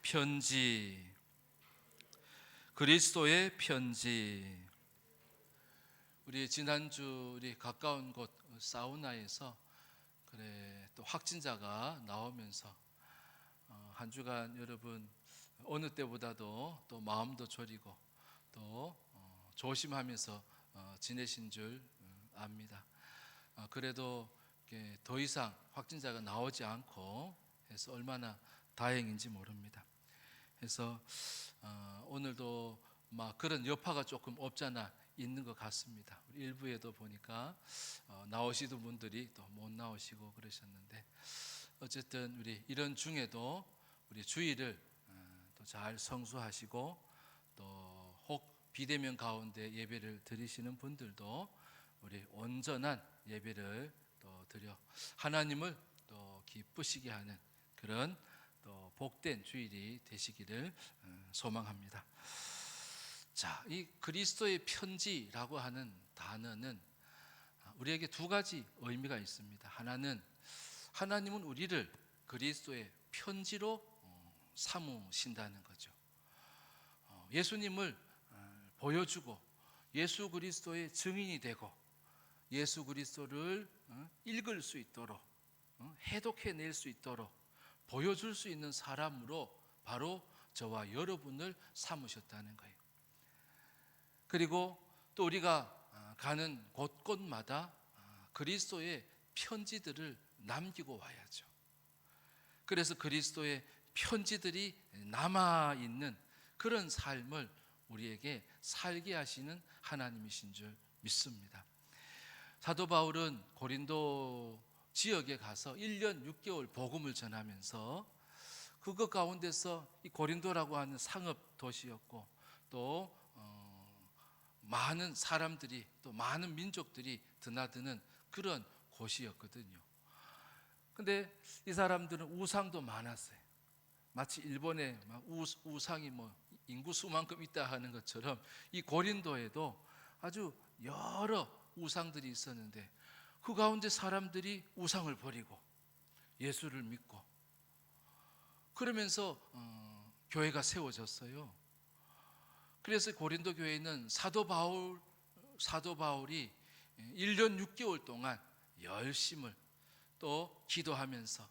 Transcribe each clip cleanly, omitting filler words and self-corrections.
편지, 그리스도의 편지. 우리 지난주 우리 가까운 곳 사우나에서 또 확진자가 나오면서 한 주간 여러분 어느 때보다도 또 마음도 졸이고 또 조심하면서 지내신 줄 압니다. 그래도 더 이상 확진자가 나오지 않고 해서 얼마나 다행인지 모릅니다. 그래서 오늘도 막 그런 여파가 조금 없잖아 있는 것 같습니다. 일부에도 보니까 나오시던 분들이 또 못 나오시고 그러셨는데, 어쨌든 우리 이런 중에도 우리 주일을 또 잘 성수하시고, 또 혹 비대면 가운데 예배를 드리시는 분들도 우리 온전한 예배를 또 드려 하나님을 또 기쁘시게 하는 그런 또 복된 주일이 되시기를 소망합니다. 자, 이 그리스도의 편지라고 하는 단어는 우리에게 두 가지 의미가 있습니다. 하나는 하나님은 우리를 그리스도의 편지로 삼으신다는 거죠. 예수님을 보여주고 예수 그리스도의 증인이 되고 예수 그리스도를 읽을 수 있도록 해독해낼 수 있도록 보여줄 수 있는 사람으로 바로 저와 여러분을 삼으셨다는 거예요. 그리고 또 우리가 가는 곳곳마다 그리스도의 편지들을 남기고 와야죠. 그래서 그리스도의 편지들이 남아있는 그런 삶을 우리에게 살게 하시는 하나님이신 줄 믿습니다. 사도 바울은 고린도 지역에 가서 1년 6개월 복음을 전하면서 그것 가운데서 이 고린도라고 하는 상업 도시였고 또 많은 사람들이 또 많은 민족들이 드나드는 그런 곳이었거든요. 근데 이 사람들은 우상도 많았어요. 마치 일본에 우상이 인구 수만큼 있다 하는 것처럼 이 고린도에도 아주 여러 우상들이 있었는데, 그 가운데 사람들이 우상을 버리고 예수를 믿고 그러면서 교회가 세워졌어요. 그래서 고린도 교회는 사도 바울이 1년 6개월 동안 열심을 또 기도하면서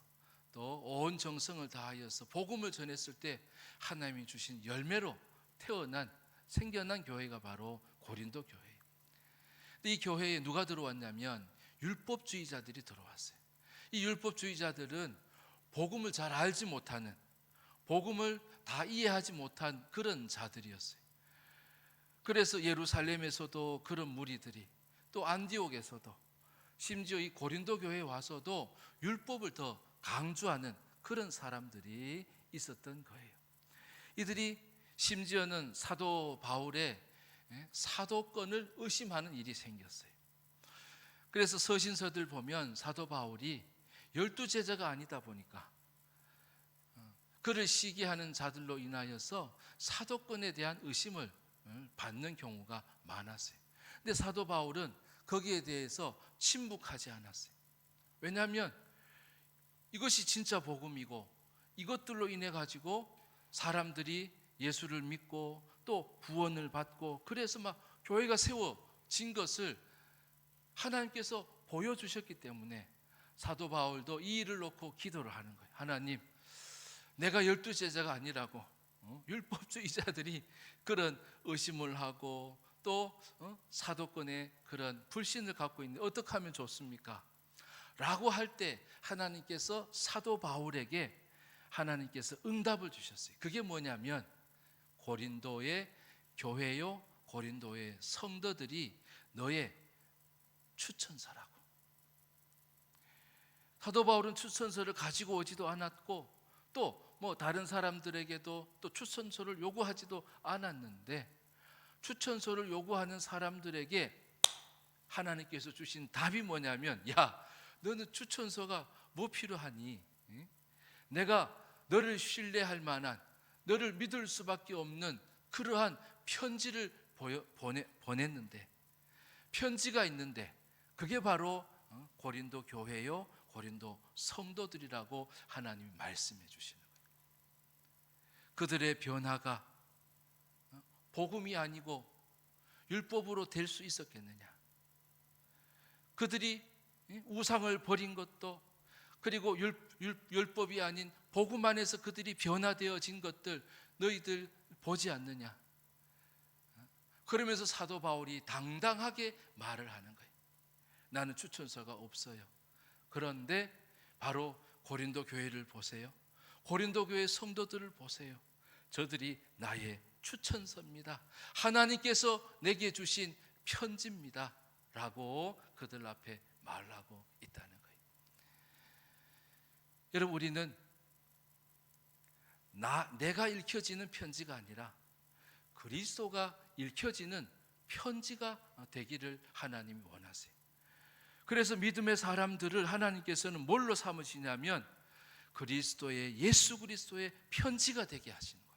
또 온 정성을 다하여서 복음을 전했을 때 하나님이 주신 열매로 생겨난 교회가 바로 고린도 교회예요. 근데 이 교회에 누가 들어왔냐면 율법주의자들이 들어왔어요. 이 율법주의자들은 복음을 잘 알지 못하는, 복음을 다 이해하지 못한 그런 자들이었어요. 그래서 예루살렘에서도 그런 무리들이, 또 안디옥에서도, 심지어 이 고린도 교회에 와서도 율법을 더 강조하는 그런 사람들이 있었던 거예요. 이들이 심지어는 사도 바울의 사도권을 의심하는 일이 생겼어요. 그래서 서신서들 보면 사도 바울이 12제자가 아니다 보니까 그를 시기하는 자들로 인하여서 사도권에 대한 의심을 받는 경우가 많았어요. 근데 사도 바울은 거기에 대해서 침묵하지 않았어요. 왜냐하면 이것이 진짜 복음이고 이것들로 인해 가지고 사람들이 예수를 믿고 또 구원을 받고 그래서 막 교회가 세워진 것을 하나님께서 보여주셨기 때문에 사도 바울도 이 일을 놓고 기도를 하는 거예요. 하나님, 내가 12제자가 아니라고 율법주의자들이 그런 의심을 하고 또 사도권에 그런 불신을 갖고 있는데 어떻게 하면 좋습니까? 라고 할 때 하나님께서 사도 바울에게 하나님께서 응답을 주셨어요. 그게 뭐냐면 고린도의 교회요, 고린도의 성도들이 너의 추천서라고. 사도 바울은 추천서를 가지고 오지도 않았고 또 다른 사람들에게도 또 추천서를 요구하지도 않았는데, 추천서를 요구하는 사람들에게 하나님께서 주신 답이 뭐냐면, 야, 너는 추천서가 뭐 필요하니? 내가 너를 신뢰할 만한, 너를 믿을 수밖에 없는 그러한 편지를 보냈는데, 편지가 있는데 그게 바로 고린도 교회요, 고린도 성도들이라고 하나님이 말씀해 주시는 거예요. 그들의 변화가 복음이 아니고 율법으로 될 수 있었겠느냐? 그들이 우상을 버린 것도, 그리고 율법이 아닌 복음 안에서 그들이 변화되어진 것들 너희들 보지 않느냐? 그러면서 사도 바울이 당당하게 말을 하는 거예요. 나는 추천서가 없어요. 그런데 바로 고린도 교회를 보세요. 고린도 교회 성도들을 보세요. 저들이 나의 추천서입니다. 하나님께서 내게 주신 편지입니다. 라고 그들 앞에 말하고 있다는 거예요. 여러분, 우리는 내가 읽혀지는 편지가 아니라 그리스도가 읽혀지는 편지가 되기를 하나님이 원하세요. 그래서 믿음의 사람들을 하나님께서는 뭘로 삼으시냐면 그리스도의, 예수 그리스도의 편지가 되게 하시는 거예요.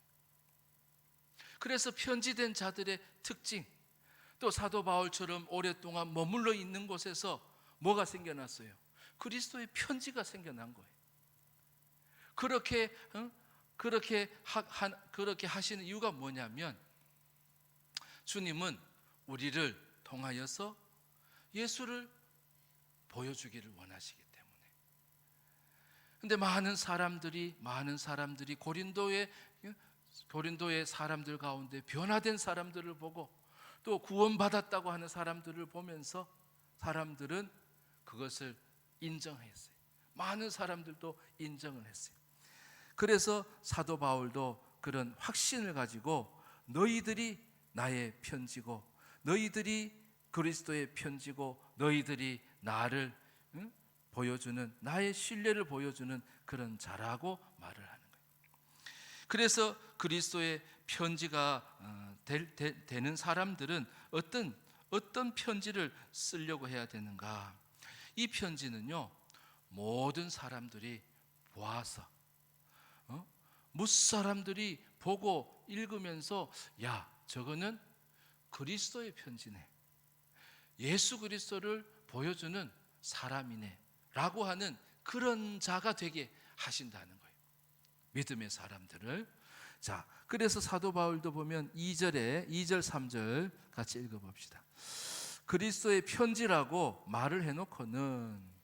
그래서 편지된 자들의 특징, 또 사도 바울처럼 오랫동안 머물러 있는 곳에서 뭐가 생겨났어요? 그리스도의 편지가 생겨난 거예요. 그렇게 하시는 이유가 뭐냐면 주님은 우리를 통하여서 예수를 보여주기를 원하시기 때문에. 근데 많은 사람들이 고린도의 사람들 가운데 변화된 사람들을 보고 또 구원받았다고 하는 사람들을 보면서 사람들은 그것을 인정했어요. 많은 사람들도 인정을 했어요. 그래서 사도 바울도 그런 확신을 가지고 너희들이 나의 편지고 너희들이 그리스도의 편지고 너희들이 나를 보여주는, 나의 신뢰를 보여주는 그런 자라고 말을 하는 거예요. 그래서 그리스도의 편지가 되는 사람들은 어떤 편지를 쓰려고 해야 되는가? 이 편지는요, 모든 사람들이 보아서 무사람들이 보고 읽으면서 야, 저거는 그리스도의 편지네, 예수 그리스도를 보여주는 사람이네 라고 하는 그런 자가 되게 하신다는 거예요. 믿음의 사람들을. 자, 그래서 사도 바울도 보면 2절 3절 같이 읽어봅시다. 그리스도의 편지라고 말을 해놓고는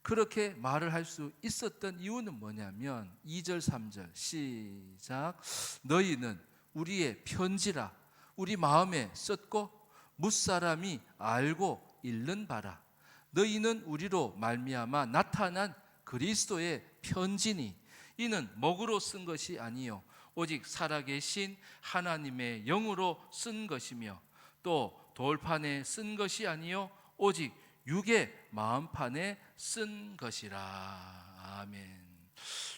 그렇게 말을 할 수 있었던 이유는 뭐냐면 2절 3절 시작. 너희는 우리의 편지라 우리 마음에 썼고 무사람이 알고 읽는 바라. 너희는 우리로 말미암아 나타난 그리스도의 편지니 이는 먹으로 쓴 것이 아니요 오직 살아계신 하나님의 영으로 쓴 것이며 또 돌판에 쓴 것이 아니요 오직 육의 마음판에 쓴 것이라. 아멘.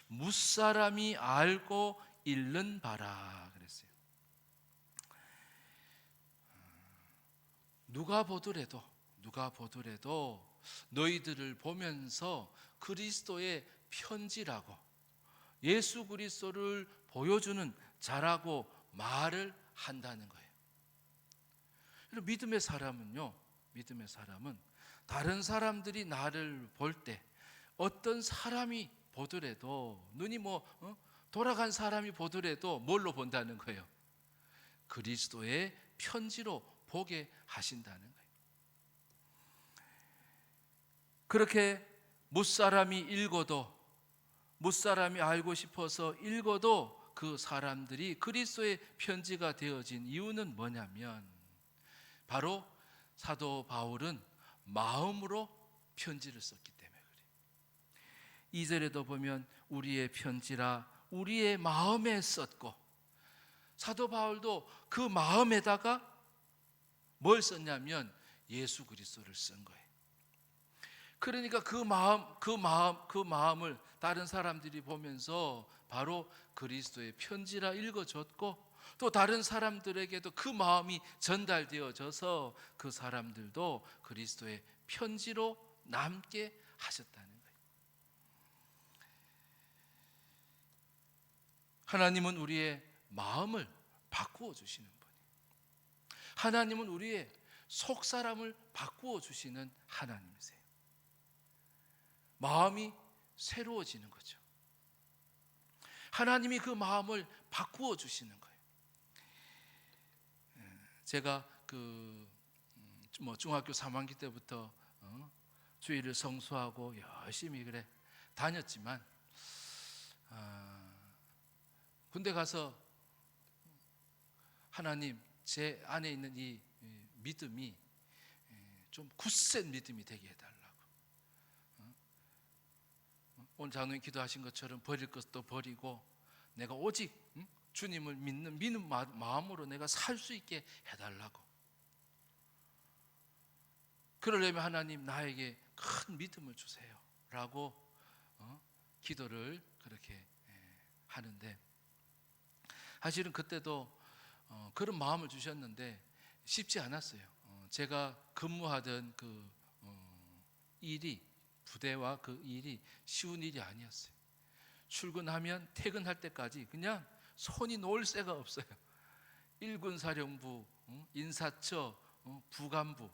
무사람이 알고 읽는 바라 그랬어요. 누가 보더라도 너희들을 보면서 그리스도의 편지라고, 예수 그리스도를 보여주는 자라고 말을 한다는 거예요. 믿음의 사람은 다른 사람들이 나를 볼 때 어떤 사람이 보더라도, 눈이 돌아간 사람이 보더라도 뭘로 본다는 거예요? 그리스도의 편지로 보게 하신다는 거예요. 그렇게 무사람이 읽어도, 무사람이 알고 싶어서 읽어도 그 사람들이 그리스도의 편지가 되어진 이유는 뭐냐면 바로 사도 바울은 마음으로 편지를 썼기 때문에 그래요. 2절에도 보면 우리의 편지라 우리의 마음에 썼고, 사도 바울도 그 마음에다가 뭘 썼냐면 예수 그리스도를 쓴 거예요. 그러니까 그 마음을 다른 사람들이 보면서 바로 그리스도의 편지라 읽어줬고, 또 다른 사람들에게도 그 마음이 전달되어져서 그 사람들도 그리스도의 편지로 남게 하셨다는 거예요. 하나님은 우리의 마음을 바꾸어 주시는 분이에요. 하나님은 우리의 속사람을 바꾸어 주시는 하나님이세요. 마음이 새로워지는 거죠. 하나님이 그 마음을 바꾸어 주시는 거예요. 제가 중학교 3학기 때부터 주일을 성수하고 열심히 그래 다녔지만 군대 가서 하나님, 제 안에 있는 이 믿음이 좀 굳센 믿음이 되게 해달라고. 오늘 장로님 기도하신 것처럼 버릴 것도 버리고 내가 오직 주님을 믿는 마음으로 내가 살 수 있게 해달라고. 그러려면 하나님 나에게 큰 믿음을 주세요 라고 기도를 그렇게 하는데, 사실은 그때도 그런 마음을 주셨는데 쉽지 않았어요. 제가 근무하던 그 일이, 부대와 그 일이 쉬운 일이 아니었어요. 출근하면 퇴근할 때까지 그냥 손이 놓을 새가 없어요. 1군 사령부, 인사처, 부간부.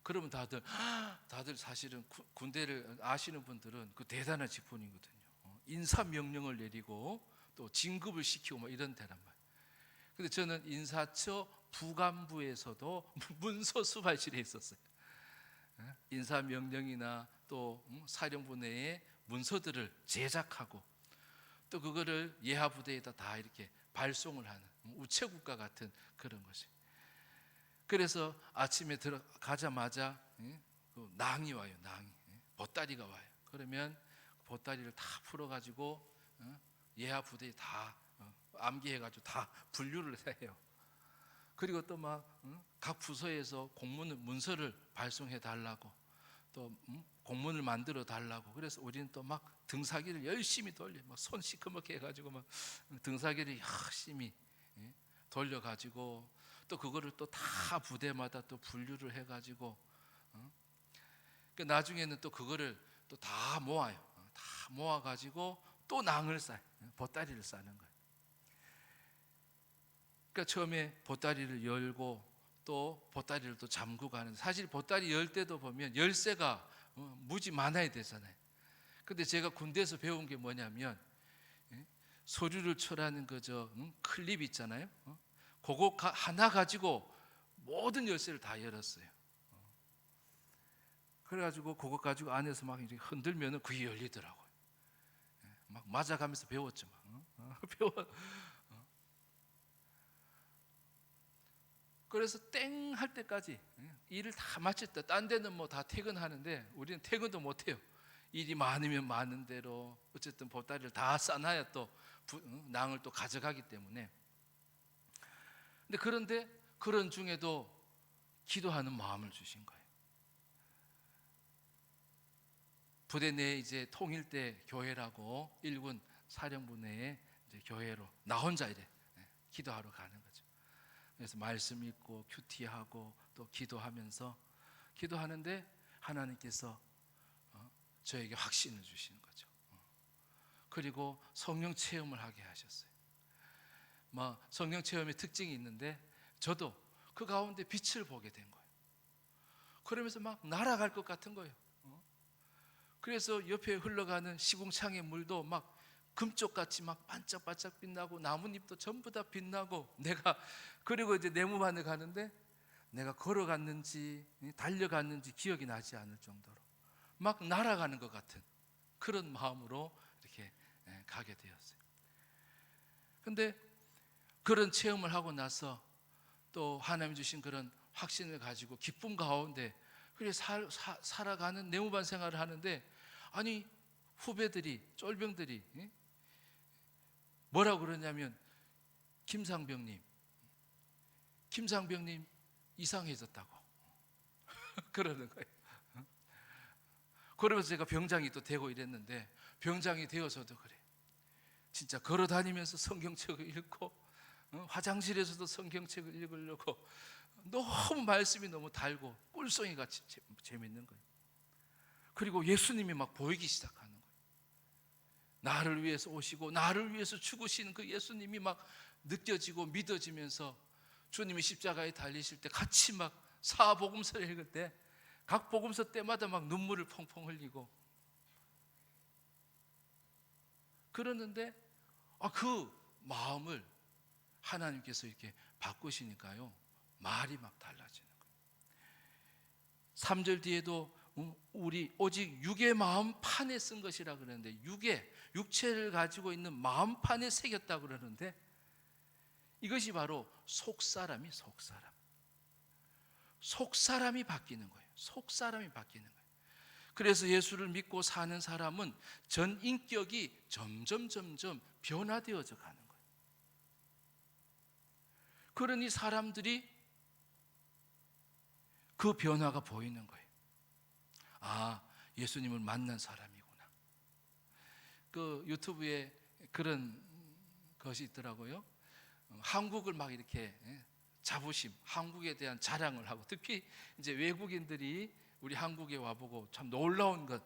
그러면 다들 사실은 군대를 아시는 분들은 그 대단한 직분이거든요. 인사 명령을 내리고 또 진급을 시키고 뭐 이런 데란 말이에요. 근데 저는 인사처 부간부에서도 문서 수발실에 있었어요. 인사 명령이나 또 사령부 내에 문서들을 제작하고 또 그거를 예하 부대에다 다 이렇게 발송을 하는 우체국과 같은 그런 것이. 그래서 아침에 들어가자마자 낭이 와요. 낭이, 보따리가 와요. 그러면 보따리를 다 풀어가지고 예하 부대에 다 암기해가지고 다 분류를 해요. 그리고 또 막 각 부서에서 문서를 발송해 달라고, 또 공문을 만들어 달라고. 그래서 우리는 또 막 등사기를 열심히 돌려, 막 손 시커멓게 해가지고 막 등사기를 열심히 돌려가지고 또 그거를 또 다 부대마다 또 분류를 해가지고 나중에는 또 그거를 또 다 모아요. 다 모아가지고 또 낭을 싸요. 보따리를 싸는 거예요. 그러니까 처음에 보따리를 열고 또 보따리를 또 잠그고 하는, 사실 보따리 열 때도 보면 열쇠가 무지 많아야 되잖아요. 근데 제가 군대에서 배운 게 뭐냐면 서류를 철하는 클립 있잖아요. 그거 하나 가지고 모든 열쇠를 다 열었어요. 그래가지고 그거 가지고 안에서 막 이렇게 흔들면은 그게 열리더라고요. 막 맞아가면서 배웠죠. 배워. 그래서 땡 할 때까지 일을 다 마쳤다. 딴 데는 뭐 다 퇴근하는데 우리는 퇴근도 못 해요. 일이 많으면 많은 대로 어쨌든 보따리를 다 싸놔야 또 낭을 또 가져가기 때문에. 그런데 그런 중에도 기도하는 마음을 주신 거예요. 부대 내에 이제 통일대 교회라고 1군 사령부 내에 이제 교회로 나 혼자 이래 기도하러 가는 거죠. 그래서 말씀 읽고 큐티하고 또 기도하는데 하나님께서 저에게 확신을 주시는 거죠. 그리고 성령 체험을 하게 하셨어요. 성령 체험의 특징이 있는데 저도 그 가운데 빛을 보게 된 거예요. 그러면서 막 날아갈 것 같은 거예요. 그래서 옆에 흘러가는 시궁창의 물도 막 금쪽같이 막 반짝반짝 빛나고 나뭇잎도 전부 다 빛나고, 그리고 이제 내무반을 가는데 내가 걸어갔는지 달려갔는지 기억이 나지 않을 정도로 막 날아가는 것 같은 그런 마음으로 이렇게 가게 되었어요. 근데 그런 체험을 하고 나서 또 하나님 주신 그런 확신을 가지고 기쁨 가운데 그래 살아가는 내무반 생활을 하는데, 아니 후배들이, 쫄병들이 뭐라고 그러냐면 김상병님 이상해졌다고 그러는 거예요. 그러면서 제가 병장이 또 되고 이랬는데, 병장이 되어서도 그래. 진짜 걸어 다니면서 성경책을 읽고 화장실에서도 성경책을 읽으려고 너무 말씀이 너무 달고 꿀송이 같이 재밌는 거예요. 그리고 예수님이 막 보이기 시작하는 거예요. 나를 위해서 오시고 나를 위해서 죽으시는 그 예수님이 막 느껴지고 믿어지면서, 주님이 십자가에 달리실 때 같이 막 사복음서를 읽을 때 각 복음서 때마다 막 눈물을 펑펑 흘리고 그러는데 그 마음을 하나님께서 이렇게 바꾸시니까요, 말이 막 달라지는 거예요. 3절 뒤에도 우리 오직 육의 마음판에 쓴 것이라 그러는데, 육체를 가지고 있는 마음판에 새겼다 그러는데, 이것이 바로 속사람이 바뀌는 거예요. 속사람이 바뀌는 거예요. 그래서 예수를 믿고 사는 사람은 전 인격이 점점 변화되어져 가는 거예요. 그러니 사람들이 그 변화가 보이는 거예요. 예수님을 만난 사람이구나. 그 유튜브에 그런 것이 있더라고요. 한국을 막 이렇게 자부심, 한국에 대한 자랑을 하고, 특히 이제 외국인들이 우리 한국에 와보고 참 놀라운 것,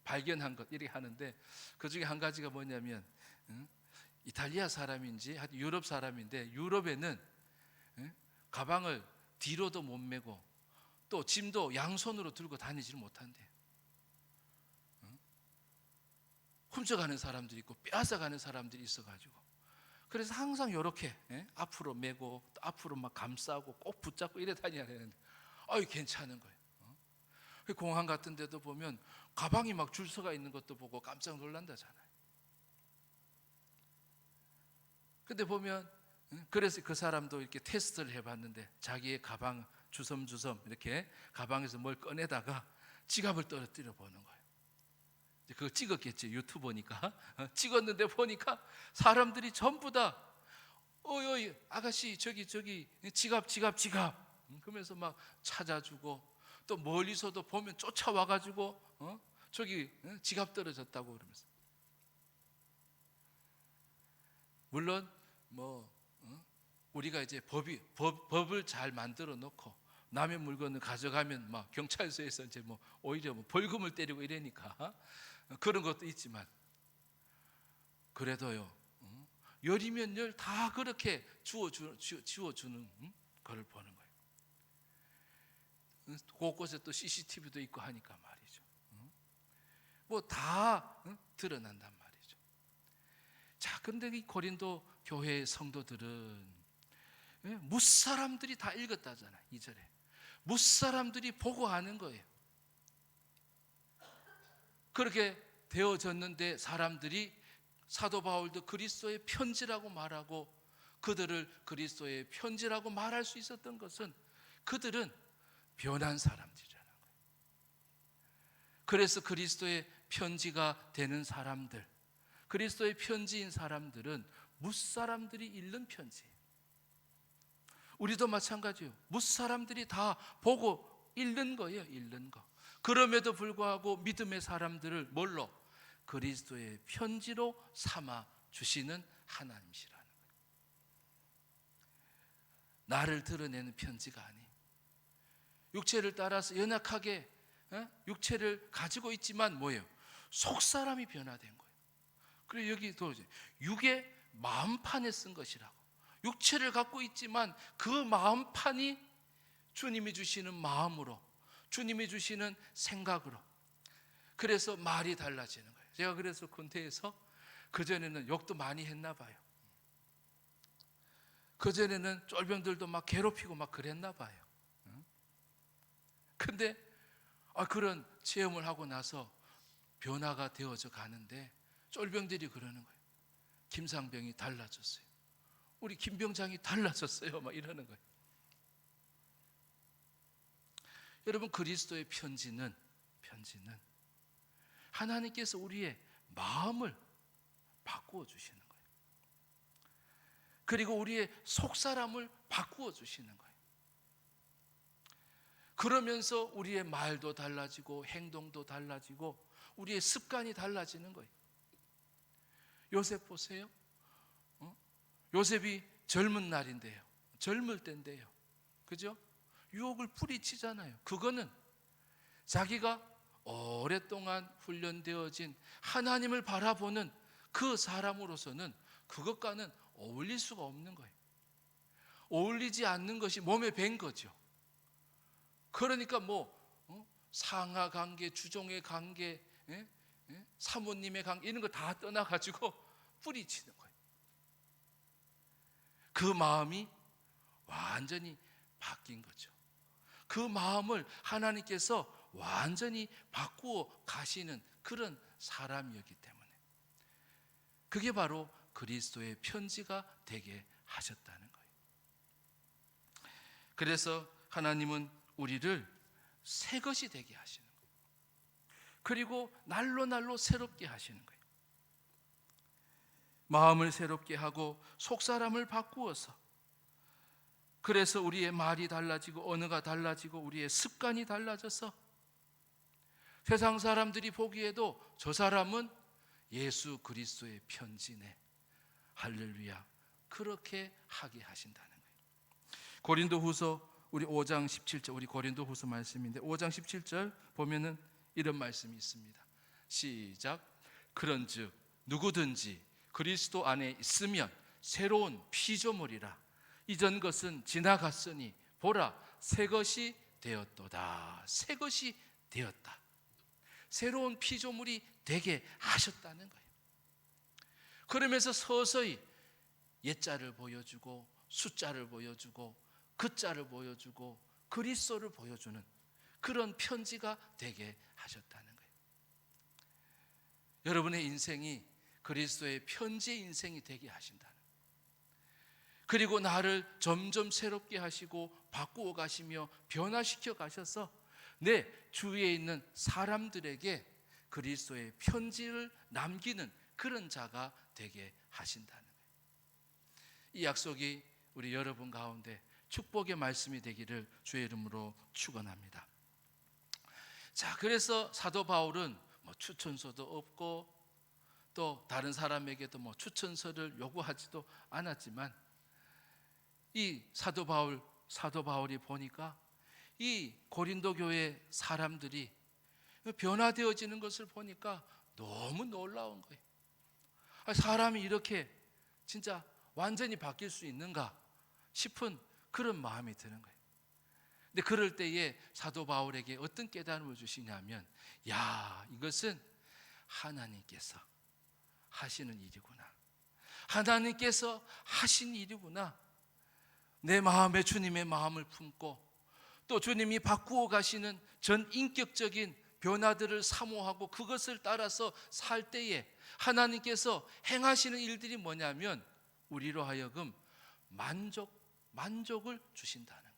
발견한 것 이렇게 하는데, 그 중에 한 가지가 뭐냐면 이탈리아 사람인지 하여튼 유럽 사람인데, 유럽에는 가방을 뒤로도 못 메고 또 짐도 양손으로 들고 다니지를 못한대요. 훔쳐가는 사람들이 있고 빼앗아가는 사람들이 있어가지고, 그래서 항상 이렇게 앞으로 메고 또 앞으로 막 감싸고 꼭 붙잡고 이래 다녀야 되는데, 괜찮은 거예요. 공항 같은 데도 보면 가방이 막 줄 서가 있는 것도 보고 깜짝 놀란다잖아요. 근데 보면 그래서 그 사람도 이렇게 테스트를 해봤는데, 자기의 가방 주섬주섬 이렇게 가방에서 뭘 꺼내다가 지갑을 떨어뜨려 보는 거예요. 그거 찍었겠지, 유튜버니까. 찍었는데 보니까 사람들이 전부 다 어이 아가씨 저기 지갑 그러면서 막 찾아주고, 또 멀리서도 보면 쫓아와가지고 저기 지갑 떨어졌다고 그러면서. 물론 우리가 이제 법을 잘 만들어 놓고 남의 물건을 가져가면 막 경찰서에서 이제 오히려 벌금을 때리고 이러니까 그런 것도 있지만, 그래도요, 열이면 열 다 그렇게 지워주는 것을 보는 거예요. 곳곳에 또 CCTV도 있고 하니까 말이죠. 다 드러난단 말이죠. 자, 근데 이 고린도 교회 성도들은 무사람들이 다 읽었다잖아요. 2절에 무사람들이 보고 하는 거예요. 그렇게 되어졌는데 사람들이 사도 바울도 그리스도의 편지라고 말하고 그들을 그리스도의 편지라고 말할 수 있었던 것은 그들은 변한 사람들이라는 거예요. 그래서 그리스도의 편지가 되는 사람들, 그리스도의 편지인 사람들은 무사람들이 읽는 편지예요. 우리도 마찬가지예요. 무사람들이 다 보고 읽는 거예요. 읽는 거. 그럼에도 불구하고 믿음의 사람들을 뭘로? 그리스도의 편지로 삼아 주시는 하나님이시라는 거예요. 나를 드러내는 편지가 아니에요. 육체를 따라서 연약하게 육체를 가지고 있지만 뭐예요? 속사람이 변화된 거예요. 그리고 여기도 육의 마음판에 쓴 것이라고. 육체를 갖고 있지만 그 마음판이 주님이 주시는 마음으로, 주님이 주시는 생각으로, 그래서 말이 달라지는 거예요. 제가 그래서 군대에서 그전에는 욕도 많이 했나 봐요. 그전에는 쫄병들도 막 괴롭히고 막 그랬나 봐요. 근데 그런 체험을 하고 나서 변화가 되어져 가는데, 쫄병들이 그러는 거예요. 김상병이 달라졌어요. 우리 김병장이 달라졌어요. 막 이러는 거예요. 여러분, 그리스도의 편지는 하나님께서 우리의 마음을 바꾸어 주시는 거예요. 그리고 우리의 속사람을 바꾸어 주시는 거예요. 그러면서 우리의 말도 달라지고 행동도 달라지고 우리의 습관이 달라지는 거예요. 요셉 보세요. 요셉이 젊은 날인데요, 젊을 때인데요, 그죠? 유혹을 뿌리치잖아요. 그거는 자기가 오랫동안 훈련되어진 하나님을 바라보는 그 사람으로서는 그것과는 어울릴 수가 없는 거예요. 어울리지 않는 것이 몸에 밴 거죠. 그러니까 상하 관계, 주종의 관계, 사모님의 관계 이런 거 다 떠나가지고 뿌리치는 거예요. 그 마음이 완전히 바뀐 거죠. 그 마음을 하나님께서 완전히 바꾸어 가시는 그런 사람이었기 때문에 그게 바로 그리스도의 편지가 되게 하셨다는 거예요. 그래서 하나님은 우리를 새 것이 되게 하시는 거예요. 그리고 날로 날로 새롭게 하시는 거예요. 마음을 새롭게 하고 속사람을 바꾸어서, 그래서 우리의 말이 달라지고 언어가 달라지고 우리의 습관이 달라져서 세상 사람들이 보기에도 저 사람은 예수 그리스도의 편지네, 할렐루야, 그렇게 하게 하신다는 거예요. 고린도후서 우리 5장 17절, 우리 고린도후서 말씀인데 5장 17절 보면은 이런 말씀이 있습니다. 시작. 그런즉 누구든지 그리스도 안에 있으면 새로운 피조물이라. 이전 것은 지나갔으니 보라 새 것이 되었도다. 새 것이 되었다. 새로운 피조물이 되게 하셨다는 거예요. 그러면서 서서히 옛자를 보여주고 숫자를 보여주고 그자를 보여주고 그리스도를 보여주는 그런 편지가 되게 하셨다는 거예요. 여러분의 인생이 그리스도의 편지의 인생이 되게 하신다는 거예요. 그리고 나를 점점 새롭게 하시고 바꾸어 가시며 변화시켜 가셔서 내 주위에 있는 사람들에게 그리스도의 편지를 남기는 그런 자가 되게 하신다는 거예요. 이 약속이 우리 여러분 가운데 축복의 말씀이 되기를 주의 이름으로 축원합니다. 자, 그래서 사도 바울은 추천서도 없고 또 다른 사람에게도 추천서를 요구하지도 않았지만 이 사도 바울이 보니까 이 고린도 교회 사람들이 변화되어지는 것을 보니까 너무 놀라운 거예요. 사람이 이렇게 진짜 완전히 바뀔 수 있는가 싶은 그런 마음이 드는 거예요. 근데 그럴 때에 사도 바울에게 어떤 깨달음을 주시냐면, 야, 이것은 하나님께서 하시는 일이구나. 하나님께서 하신 일이구나. 내 마음에 주님의 마음을 품고 또 주님이 바꾸어 가시는 전 인격적인 변화들을 사모하고 그것을 따라서 살 때에 하나님께서 행하시는 일들이 뭐냐면 우리로 하여금 만족을 주신다는 거예요.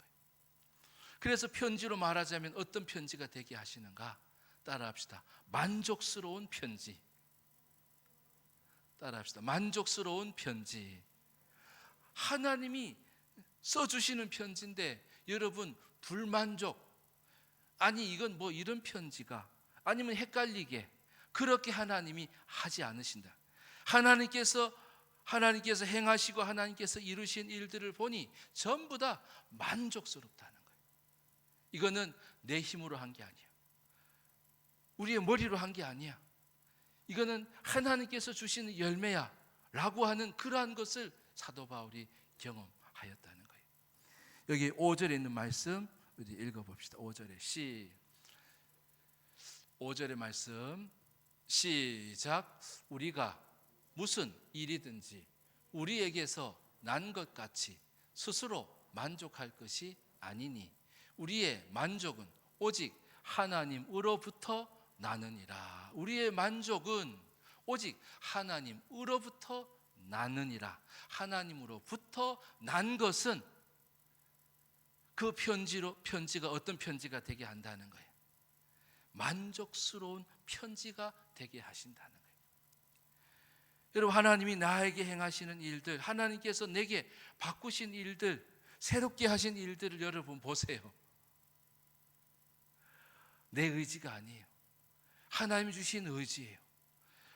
그래서 편지로 말하자면 어떤 편지가 되게 하시는가? 따라합시다. 만족스러운 편지. 따라합시다. 만족스러운 편지. 하나님이 써주시는 편지인데 여러분 불만족, 아니 이건 이런 편지가, 아니면 헷갈리게 그렇게 하나님이 하지 않으신다. 하나님께서 행하시고 하나님께서 이루신 일들을 보니 전부 다 만족스럽다는 거예요. 이거는 내 힘으로 한 게 아니야. 우리의 머리로 한 게 아니야. 이거는 하나님께서 주시는 열매야 라고 하는 그러한 것을 사도 바울이 경험하였다는 거예요. 여기 5절에 있는 말씀 우리 읽어봅시다. 5절의 말씀 시작. 우리가 무슨 일이든지 우리에게서 난 것 같이 스스로 만족할 것이 아니니 우리의 만족은 오직 하나님으로부터 나느니라. 우리의 만족은 오직 하나님으로부터 나느니라. 하나님으로부터 난 것은 그 편지가 어떤 편지가 되게 한다는 거예요. 만족스러운 편지가 되게 하신다는 거예요. 여러분, 하나님이 나에게 행하시는 일들, 하나님께서 내게 바꾸신 일들, 새롭게 하신 일들을 여러분 보세요. 내 의지가 아니에요. 하나님이 주신 의지예요.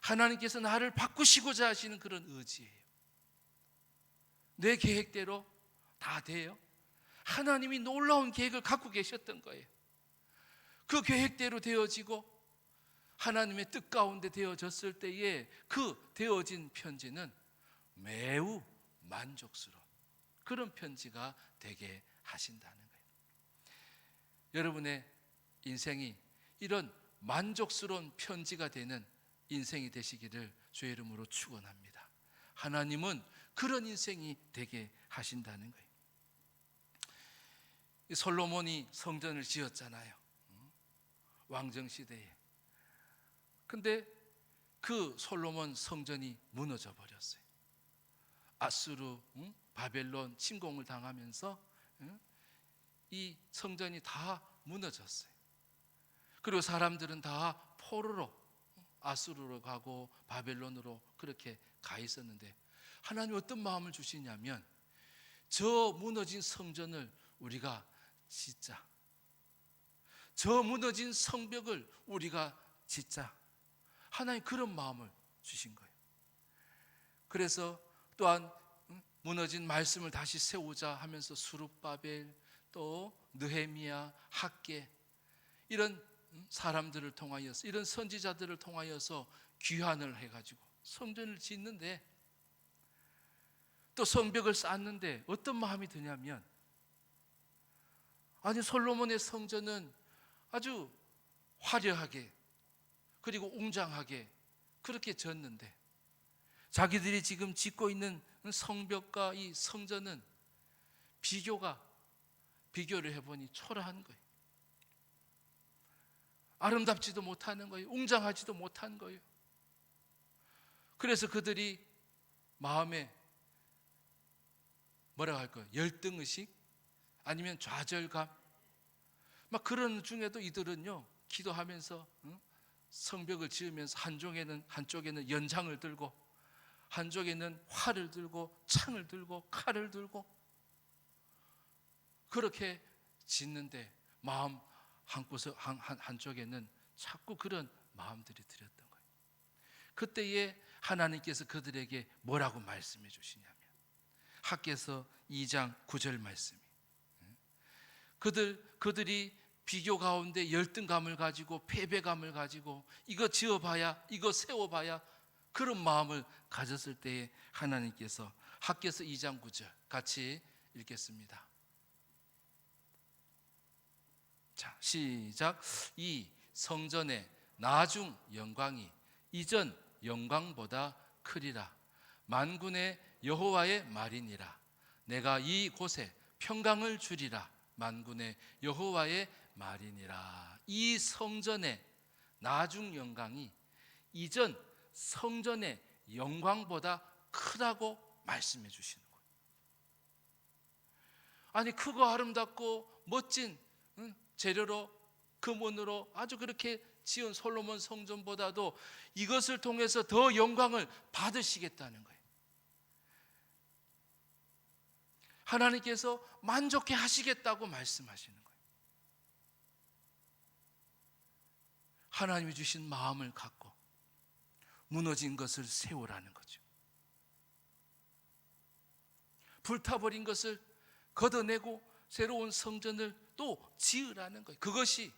하나님께서 나를 바꾸시고자 하시는 그런 의지예요. 내 계획대로 다 돼요? 하나님이 놀라운 계획을 갖고 계셨던 거예요. 그 계획대로 되어지고 하나님의 뜻 가운데 되어졌을 때에 그 되어진 편지는 매우 만족스러운 그런 편지가 되게 하신다는 거예요. 여러분의 인생이 이런 만족스러운 편지가 되는 인생이 되시기를 주의 이름으로 축원합니다. 하나님은 그런 인생이 되게 하신다는 거예요. 솔로몬이 성전을 지었잖아요. 왕정 시대에. 근데 그 솔로몬 성전이 무너져 버렸어요. 아수르, 바벨론 침공을 당하면서 이 성전이 다 무너졌어요. 그리고 사람들은 다 포로로 아수르로 가고 바벨론으로 그렇게 가 있었는데, 하나님 어떤 마음을 주시냐면 저 무너진 성전을 우리가 짓자. 저 무너진 성벽을 우리가 짓자. 하나님 그런 마음을 주신 거예요. 그래서 또한 무너진 말씀을 다시 세우자 하면서 수룹바벨, 또 느헤미야, 학개, 이런 사람들을 통하여서, 이런 선지자들을 통하여서 귀환을 해가지고 성전을 짓는데, 또 성벽을 쌓는데 어떤 마음이 드냐면, 아니 솔로몬의 성전은 아주 화려하게 그리고 웅장하게 그렇게 졌는데, 자기들이 지금 짓고 있는 성벽과 이 성전은 비교를 해보니 초라한 거예요. 아름답지도 못하는 거예요. 웅장하지도 못한 거예요. 그래서 그들이 마음에 뭐라고 할까요? 열등의식, 아니면 좌절감, 막 그런 중에도 이들은요, 기도하면서 성벽을 지으면서 한쪽에는 연장을 들고, 한쪽에는 활을 들고, 창을 들고, 칼을 들고 그렇게 짓는데, 마음 한쪽에는 자꾸 그런 마음들이 들었던 거예요. 그때에 하나님께서 그들에게 뭐라고 말씀해 주시냐면, 학개서 2장 9절 말씀이, 그들이 비교 가운데 열등감을 가지고 패배감을 가지고 이거 지어봐야, 이거 세워봐야 그런 마음을 가졌을 때에 하나님께서, 학개서 2장 9절 같이 읽겠습니다. 자, 시작. 이 성전의 나중 영광이 이전 영광보다 크리라. 만군의 여호와의 말이니라. 내가 이 곳에 평강을 주리라. 만군의 여호와의 말이니라. 이 성전의 나중 영광이 이전 성전의 영광보다 크다고 말씀해 주시는 거예요. 아니 크고 아름답고 멋진 재료로, 금원으로 아주 그렇게 지은 솔로몬 성전보다도 이것을 통해서 더 영광을 받으시겠다는 거예요. 하나님께서 만족해 하시겠다고 말씀하시는 거예요. 하나님이 주신 마음을 갖고 무너진 것을 세우라는 거죠. 불타버린 것을 걷어내고 새로운 성전을 또 지으라는 거예요. 그것이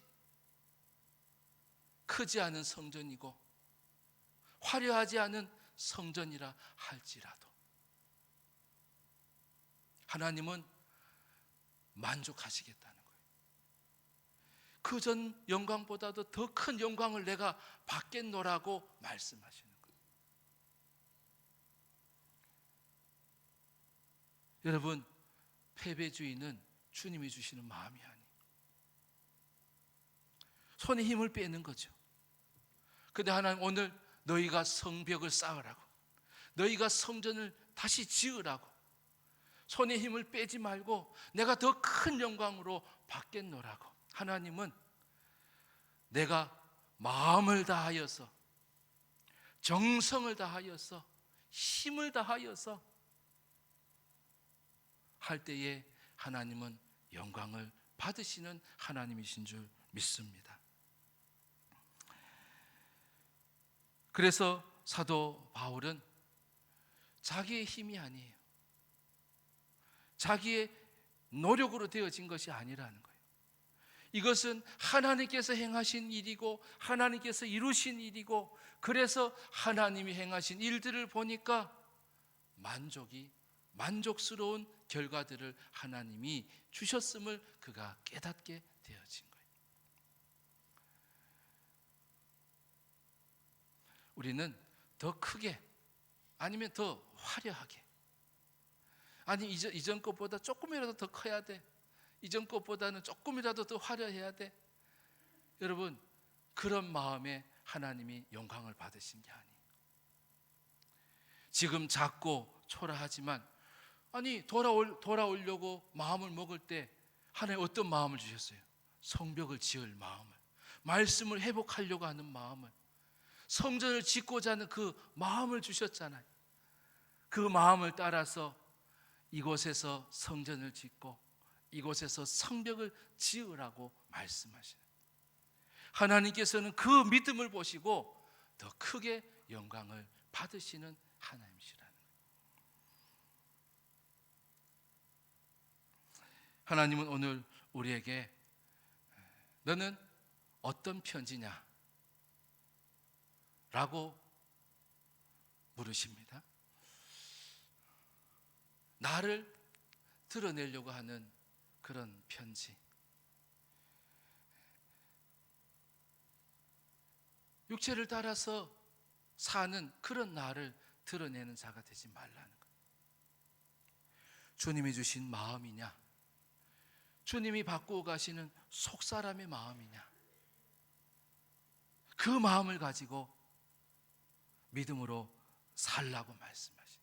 크지 않은 성전이고 화려하지 않은 성전이라 할지라도 하나님은 만족하시겠다는 거예요. 그 전 영광보다도 더 큰 영광을 내가 받겠노라고 말씀하시는 거예요. 여러분, 패배주의는 주님이 주시는 마음이 아니에요. 손에 힘을 빼는 거죠. 근데 하나님 오늘 너희가 성벽을 쌓으라고, 너희가 성전을 다시 지으라고, 손에 힘을 빼지 말고 내가 더 큰 영광으로 받겠노라고. 하나님은 내가 마음을 다하여서, 정성을 다하여서, 힘을 다하여서 할 때에 하나님은 영광을 받으시는 하나님이신 줄 믿습니다. 그래서 사도 바울은 자기의 힘이 아니에요. 자기의 노력으로 되어진 것이 아니라는 거예요. 이것은 하나님께서 행하신 일이고 하나님께서 이루신 일이고, 그래서 하나님이 행하신 일들을 보니까 만족스러운 결과들을 하나님이 주셨음을 그가 깨닫게 되어진 거예요. 우리는 더 크게, 아니면 더 화려하게, 아니 이전 것보다 조금이라도 더 커야 돼. 이전 것보다는 조금이라도 더 화려해야 돼. 여러분, 그런 마음에 하나님이 영광을 받으신 게 아니에요. 지금 작고 초라하지만 아니 돌아오려고 마음을 먹을 때 하나님 어떤 마음을 주셨어요? 성벽을 지을 마음을, 말씀을 회복하려고 하는 마음을, 성전을 짓고자 하는 그 마음을 주셨잖아요. 그 마음을 따라서 이곳에서 성전을 짓고 이곳에서 성벽을 지으라고 말씀하시는, 하나님께서는 그 믿음을 보시고 더 크게 영광을 받으시는 하나님이시라는 거예요. 하나님은 오늘 우리에게 너는 어떤 편지냐? 라고 물으십니다. 나를 드러내려고 하는 그런 편지, 육체를 따라서 사는 그런 나를 드러내는 자가 되지 말라는 거예요. 주님이 주신 마음이냐? 주님이 바꾸어 가시는 속사람의 마음이냐? 그 마음을 가지고 믿음으로 살라고 말씀하신,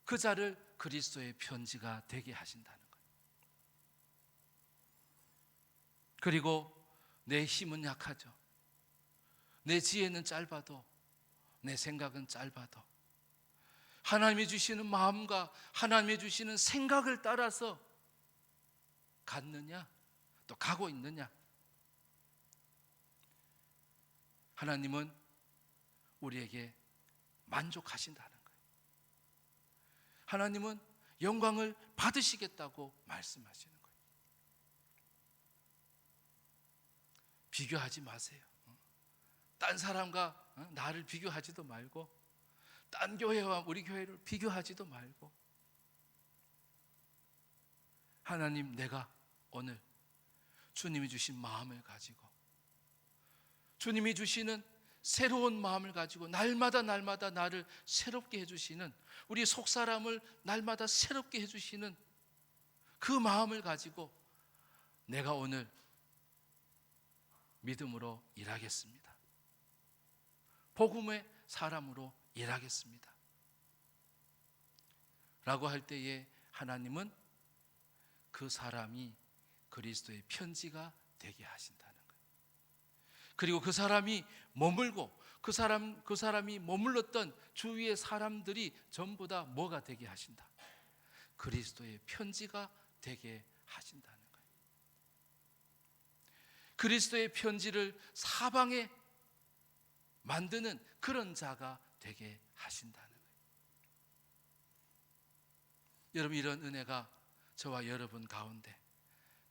그 자를 그리스도의 편지가 되게 하신다는 거예요. 그리고 내 힘은 약하죠. 내 지혜는 짧아도, 내 생각은 짧아도 하나님이 주시는 마음과 하나님이 주시는 생각을 따라서 갔느냐, 또 가고 있느냐? 하나님은 우리에게 만족하신다는 거예요. 하나님은 영광을 받으시겠다고 말씀하시는 거예요. 비교하지 마세요. 딴 사람과 나를 비교하지도 말고, 딴 교회와 우리 교회를 비교하지도 말고, 하나님, 내가 오늘 주님이 주신 마음을 가지고, 주님이 주시는 새로운 마음을 가지고 날마다 나를 새롭게 해주시는, 우리 속사람을 날마다 새롭게 해주시는 그 마음을 가지고 내가 오늘 믿음으로 일하겠습니다. 복음의 사람으로 일하겠습니다. 라고 할 때에 하나님은 그 사람이 그리스도의 편지가 되게 하신다는 거예요. 그리고 그 사람이 머물고 그 사람이 머물렀던 주위의 사람들이 전부 다 뭐가 되게 하신다? 그리스도의 편지가 되게 하신다는 거예요. 그리스도의 편지를 사방에 만드는 그런 자가 되게 하신다는 거예요. 여러분, 이런 은혜가 저와 여러분 가운데,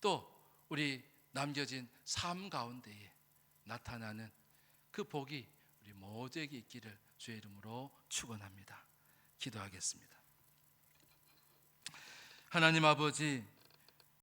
또 우리 남겨진 삶 가운데에 나타나는 그 복이 우리 모두에게 있기를 주의 이름으로 축원합니다. 기도하겠습니다. 하나님 아버지,